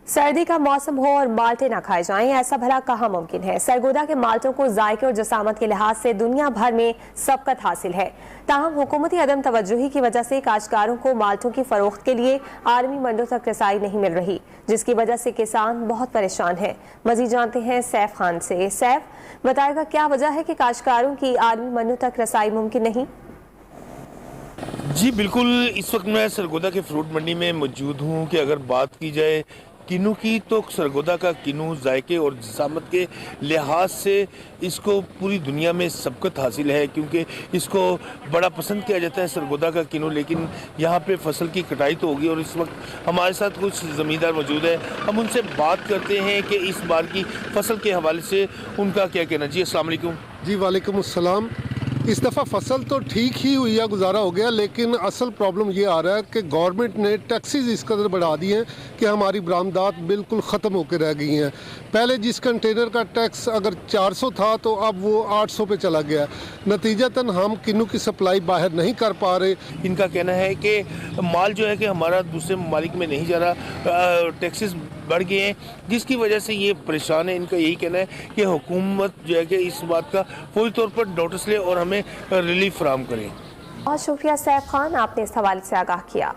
सर्दी का मौसम हो और माल्टे ना खाए जाएं, ऐसा भला कहाँ मुमकिन है। सरगोदा के माल्टों को जायके और जसामत के लिहाज से दुनिया भर में सबकत हासिल है। ताहम हुकूमती अदम तवज्जुही की वजह से काश्तकारों को माल्टों की फरोख्त के लिए आलमी मंडियों तक रसाई नहीं मिल रही, जिसकी वजह से किसान बहुत परेशान है। मजीद जानते हैं सैफ खान से। सैफ, बताएगा क्या वजह है कि काश्तकारों की आलमी मंडियों तक रसाई मुमकिन नहीं? जी बिल्कुल, इस वक्त मैं सरगोदा के फ्रूट मंडी में मौजूद हूँ कि अगर बात की जाए किन्नू की तो सरगोदा का किन्नू जायके और जसामत के लिहाज से इसको पूरी दुनिया में सबकत हासिल है, क्योंकि इसको बड़ा पसंद किया जाता है सरगोदा का किन्नू। लेकिन यहाँ पे फसल की कटाई तो होगी और इस वक्त हमारे साथ कुछ ज़मींदार मौजूद है। हम उनसे बात करते हैं कि इस बार की फसल के हवाले से उनका क्या कहना। जी अस्सलाम वालेकुम। जी वालेकुम अस्सलाम। इस दफ़ा फसल तो ठीक ही हुई है, गुजारा हो गया, लेकिन असल प्रॉब्लम ये आ रहा है कि गवर्नमेंट ने टैक्सेस इस कदर बढ़ा दिए हैं कि हमारी बरामदात बिल्कुल ख़त्म होकर रह गई हैं। पहले जिस कंटेनर का टैक्स अगर 400 था तो अब वो 800 पे चला गया। नतीजतन हम किन्नू की सप्लाई बाहर नहीं कर पा रहे। इनका कहना है कि माल जो है कि हमारा दूसरे ममालिक में नहीं जा रहा, टैक्सेस बढ़ गए हैं, जिसकी वजह से ये परेशान है। इनका यही कहना है कि हुकूमत जो है कि इस बात का फौरी तौर पर नोटिस ले और हमें रिलीफ फराहम करें। बहुत शुक्रिया सैफ खान, आपने इस हवाले से आगाह किया।